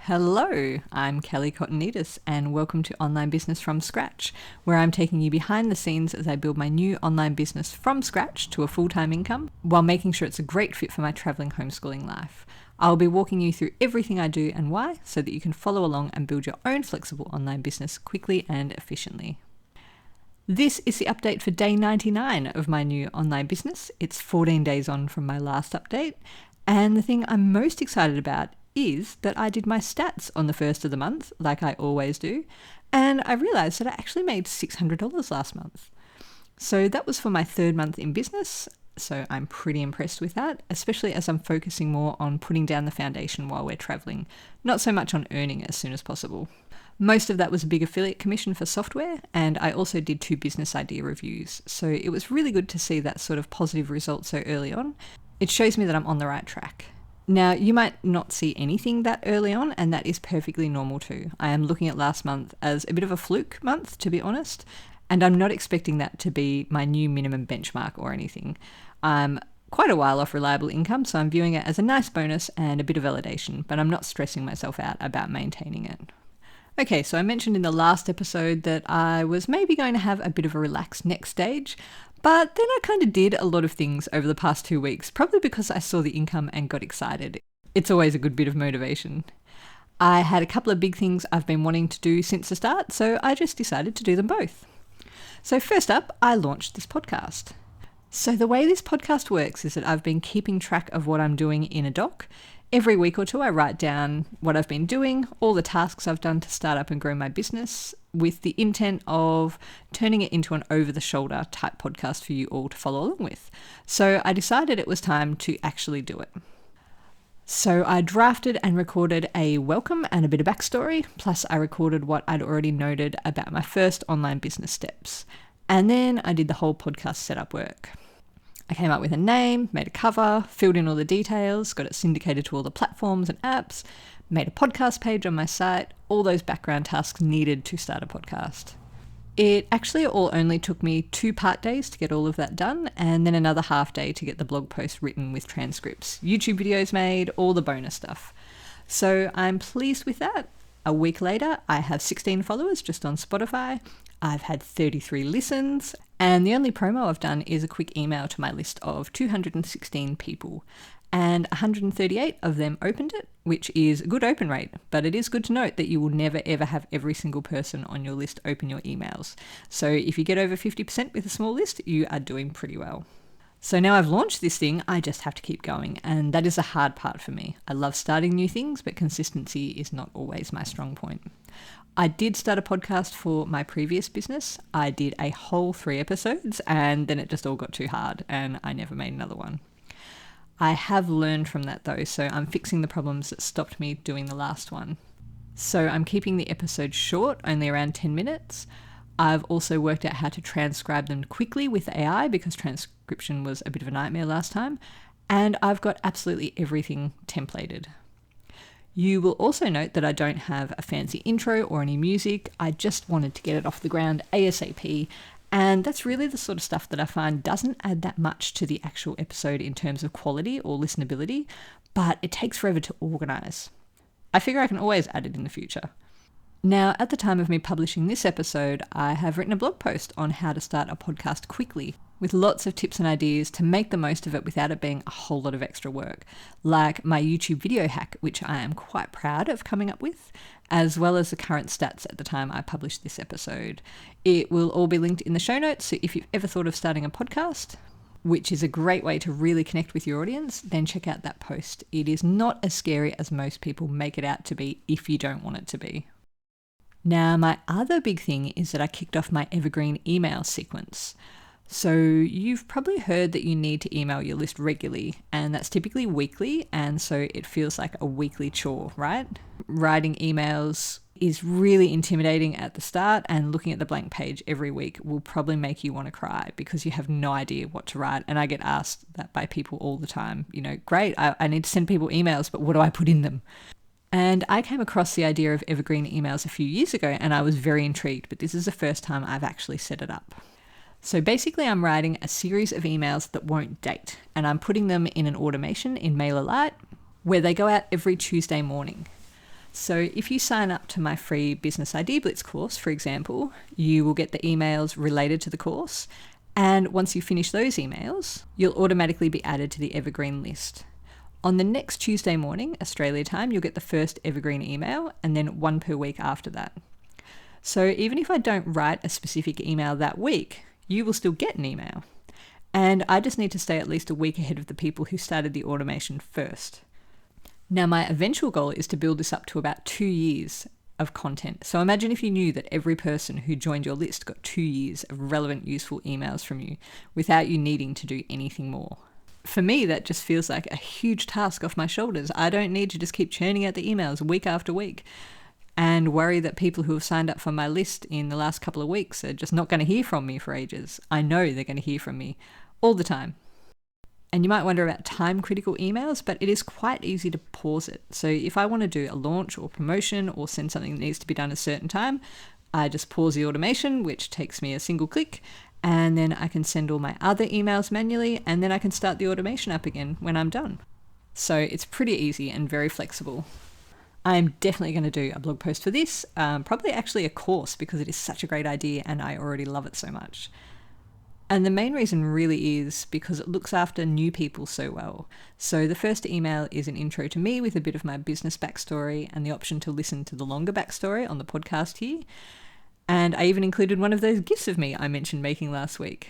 Hello, I'm Kelly Cottonitis and welcome to Online Business from Scratch, where I'm taking you behind the scenes as I build my new online business from scratch to a full-time income while making sure it's a great fit for my traveling homeschooling life. I'll be walking you through everything I do and why so that you can follow along and build your own flexible online business quickly and efficiently. This is the update for day 99 of my new online business. It's 14 days on from my last update, and the thing I'm most excited about is that I did my stats on the first of the month, like I always do, and I realised that I actually made $600 last month. So that was for my third month in business, so I'm pretty impressed with that, especially as I'm focusing more on putting down the foundation while we're travelling, not so much on earning as soon as possible. Most of that was a big affiliate commission for software, and I also did 2 business idea reviews, so it was really good to see that sort of positive result so early on. It shows me that I'm on the right track. Now, you might not see anything that early on, and that is perfectly normal too. I am looking at last month as a bit of a fluke month, to be honest, and I'm not expecting that to be my new minimum benchmark or anything. I'm quite a while off reliable income, so I'm viewing it as a nice bonus and a bit of validation, but I'm not stressing myself out about maintaining it. Okay, so I mentioned in the last episode that I was maybe going to have a bit of a relaxed next stage, but then I kind of did a lot of things over the past 2 weeks, probably because I saw the income and got excited. It's always a good bit of motivation. I had a couple of big things I've been wanting to do since the start, so I just decided to do them both. So first up, I launched this podcast. So the way this podcast works is that I've been keeping track of what I'm doing in a doc. Every week or two, I write down what I've been doing, all the tasks I've done to start up and grow my business, with the intent of turning it into an over-the-shoulder type podcast for you all to follow along with. So I decided it was time to actually do it. So I drafted and recorded a welcome and a bit of backstory, plus I recorded what I'd already noted about my first online business steps. And then I did the whole podcast setup work. I came up with a name, made a cover, filled in all the details, got it syndicated to all the platforms and apps, made a podcast page on my site, all those background tasks needed to start a podcast. It actually all only took me 2 part days to get all of that done, and then another half day to get the blog post written with transcripts, YouTube videos made, all the bonus stuff. So I'm pleased with that. A week later, I have 16 followers just on Spotify. I've had 33 listens, and the only promo I've done is a quick email to my list of 216 people, and 138 of them opened it, which is a good open rate, but it is good to note that you will never ever have every single person on your list open your emails. So if you get over 50% with a small list, you are doing pretty well. So now I've launched this thing, I just have to keep going, and that is the hard part for me. I love starting new things, but consistency is not always my strong point. I did start a podcast for my previous business. I did a whole 3 episodes, and then it just all got too hard, and I never made another one. I have learned from that though, so I'm fixing the problems that stopped me doing the last one. So I'm keeping the episodes short, only around 10 minutes. I've also worked out how to transcribe them quickly with AI because transcription was a bit of a nightmare last time. And I've got absolutely everything templated. You will also note that I don't have a fancy intro or any music. I just wanted to get it off the ground ASAP. And that's really the sort of stuff that I find doesn't add that much to the actual episode in terms of quality or listenability, but it takes forever to organise. I figure I can always add it in the future. Now, at the time of me publishing this episode, I have written a blog post on how to start a podcast quickly, with lots of tips and ideas to make the most of it without it being a whole lot of extra work, like my YouTube video hack, which I am quite proud of coming up with, as well as the current stats at the time I published this episode. It will all be linked in the show notes, so if you've ever thought of starting a podcast, which is a great way to really connect with your audience, then check out that post. It is not as scary as most people make it out to be if you don't want it to be. Now, my other big thing is that I kicked off my evergreen email sequence. So you've probably heard that you need to email your list regularly, and that's typically weekly, and so it feels like a weekly chore, right? Writing emails is really intimidating at the start, and looking at the blank page every week will probably make you want to cry because you have no idea what to write. And I get asked that by people all the time, great, I need to send people emails, but what do I put in them? And I came across the idea of evergreen emails a few years ago, and I was very intrigued, but this is the first time I've actually set it up. So basically I'm writing a series of emails that won't date, and I'm putting them in an automation in MailerLite where they go out every Tuesday morning. So if you sign up to my free Business Idea Blitz course, for example, you will get the emails related to the course. And once you finish those emails, you'll automatically be added to the evergreen list. On the next Tuesday morning, Australia time, you'll get the first evergreen email and then one per week after that. So even if I don't write a specific email that week, you will still get an email. And I just need to stay at least a week ahead of the people who started the automation first. Now, my eventual goal is to build this up to about 2 years of content. So imagine if you knew that every person who joined your list got 2 years of relevant, useful emails from you without you needing to do anything more. For me, that just feels like a huge task off my shoulders. I don't need to just keep churning out the emails week after week and worry that people who have signed up for my list in the last couple of weeks are just not going to hear from me for ages. I know they're going to hear from me all the time. And you might wonder about time-critical emails, but it is quite easy to pause it. So if I want to do a launch or promotion or send something that needs to be done at a certain time, I just pause the automation, which takes me a single click, and then I can send all my other emails manually, and then I can start the automation up again when I'm done. So it's pretty easy and very flexible. I'm definitely going to do a blog post for this, probably actually a course, because it is such a great idea and I already love it so much. And the main reason really is because it looks after new people so well. So the first email is an intro to me with a bit of my business backstory and the option to listen to the longer backstory on the podcast here. And I even included one of those GIFs of me I mentioned making last week.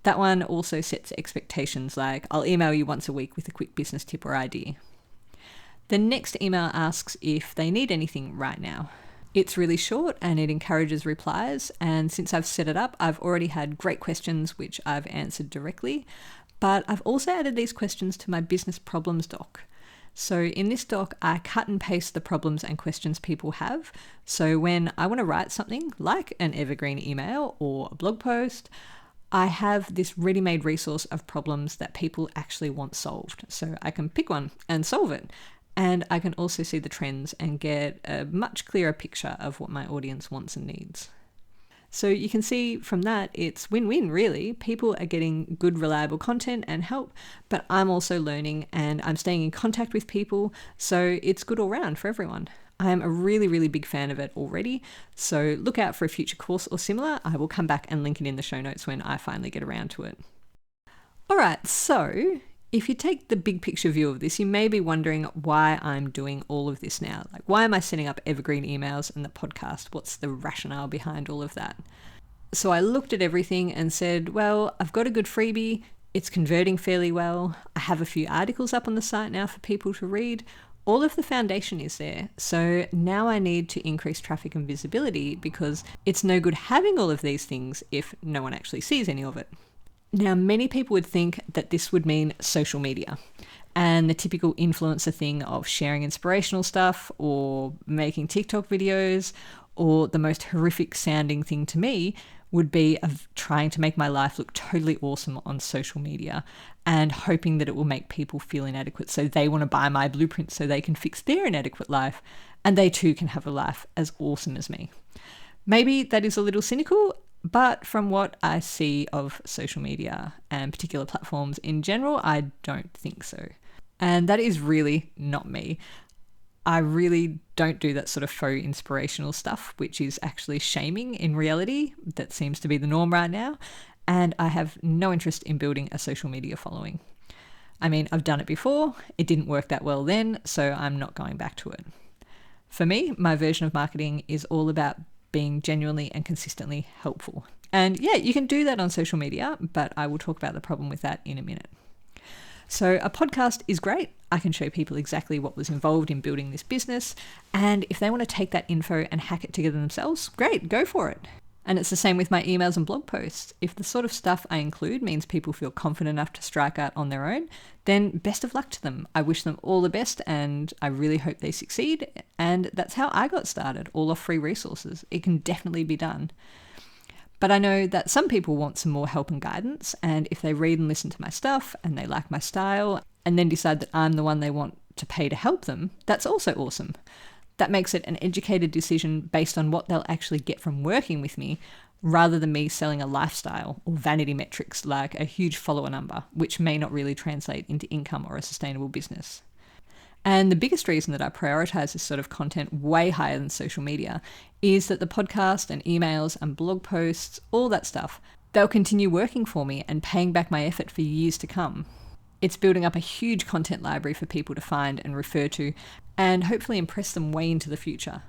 That one also sets expectations like I'll email you once a week with a quick business tip or idea. The next email asks if they need anything right now. It's really short and it encourages replies, and since I've set it up, I've already had great questions which I've answered directly, but I've also added these questions to my business problems doc. So in this doc, I cut and paste the problems and questions people have. So when I want to write something like an evergreen email or a blog post, I have this ready-made resource of problems that people actually want solved. So I can pick one and solve it. And I can also see the trends and get a much clearer picture of what my audience wants and needs. So you can see from that, it's win-win really. People are getting good, reliable content and help, but I'm also learning and I'm staying in contact with people. So it's good all round for everyone. I'm a really, really big fan of it already. So look out for a future course or similar. I will come back and link it in the show notes when I finally get around to it. All right, so if you take the big picture view of this, you may be wondering why I'm doing all of this now. Like, why am I setting up evergreen emails and the podcast? What's the rationale behind all of that? So I looked at everything and said, well, I've got a good freebie. It's converting fairly well. I have a few articles up on the site now for people to read. All of the foundation is there. So now I need to increase traffic and visibility because it's no good having all of these things if no one actually sees any of it. Now, many people would think that this would mean social media and the typical influencer thing of sharing inspirational stuff or making TikTok videos, or the most horrific sounding thing to me would be of trying to make my life look totally awesome on social media and hoping that it will make people feel inadequate so they want to buy my blueprint so they can fix their inadequate life and they too can have a life as awesome as me. Maybe that is a little cynical, but from what I see of social media and particular platforms in general, I don't think so. And that is really not me. I really don't do that sort of faux inspirational stuff, which is actually shaming in reality. That seems to be the norm right now. And I have no interest in building a social media following. I mean, I've done it before. It didn't work that well then, so I'm not going back to it. For me, my version of marketing is all about being genuinely and consistently helpful. And yeah, you can do that on social media, but I will talk about the problem with that in a minute. So a podcast is great. I can show people exactly what was involved in building this business. And if they want to take that info and hack it together themselves, great, go for it. And it's the same with my emails and blog posts. If the sort of stuff I include means people feel confident enough to strike out on their own, then best of luck to them. I wish them all the best and I really hope they succeed. And that's how I got started, all off free resources. It can definitely be done. But I know that some people want some more help and guidance. And if they read and listen to my stuff and they like my style and then decide that I'm the one they want to pay to help them, that's also awesome. That makes it an educated decision based on what they'll actually get from working with me, rather than me selling a lifestyle or vanity metrics like a huge follower number, which may not really translate into income or a sustainable business. And the biggest reason that I prioritize this sort of content way higher than social media is that the podcast and emails and blog posts, all that stuff, they'll continue working for me and paying back my effort for years to come. It's building up a huge content library for people to find and refer to, and hopefully impress them way into the future.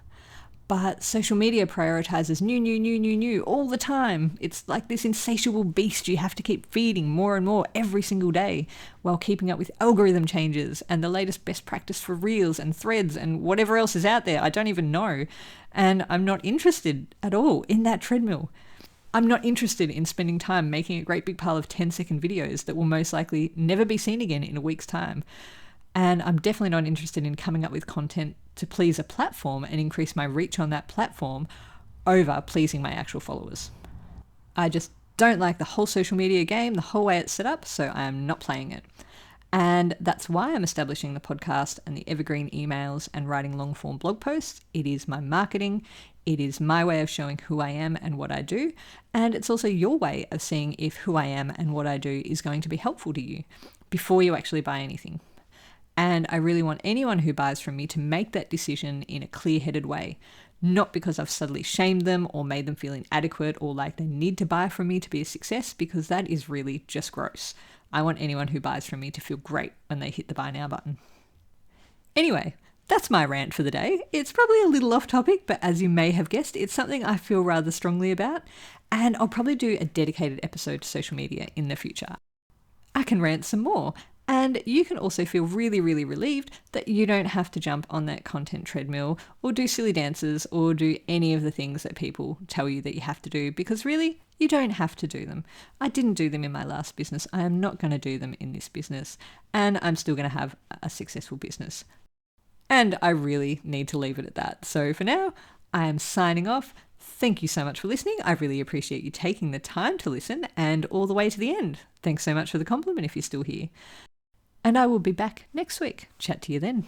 But social media prioritizes new all the time. It's like this insatiable beast you have to keep feeding more and more every single day, while keeping up with algorithm changes and the latest best practice for reels and threads and whatever else is out there. I don't even know. And I'm not interested at all in that treadmill. I'm not interested in spending time making a great big pile of 10-second videos that will most likely never be seen again in a week's time. And I'm definitely not interested in coming up with content to please a platform and increase my reach on that platform over pleasing my actual followers. I just don't like the whole social media game, the whole way it's set up, so I am not playing it. And that's why I'm establishing the podcast and the evergreen emails and writing long form blog posts. It is my marketing. It is my way of showing who I am and what I do. And it's also your way of seeing if who I am and what I do is going to be helpful to you before you actually buy anything. And I really want anyone who buys from me to make that decision in a clear-headed way, not because I've subtly shamed them or made them feel inadequate or like they need to buy from me to be a success, because that is really just gross. I want anyone who buys from me to feel great when they hit the buy now button. Anyway, that's my rant for the day. It's probably a little off topic, but as you may have guessed, it's something I feel rather strongly about, and I'll probably do a dedicated episode to social media in the future. I can rant some more. And you can also feel really, really relieved that you don't have to jump on that content treadmill or do silly dances or do any of the things that people tell you that you have to do, because really, you don't have to do them. I didn't do them in my last business. I am not going to do them in this business, and I'm still going to have a successful business. And I really need to leave it at that. So for now, I am signing off. Thank you so much for listening. I really appreciate you taking the time to listen and all the way to the end. Thanks so much for the compliment if you're still here. And I will be back next week. Chat to you then.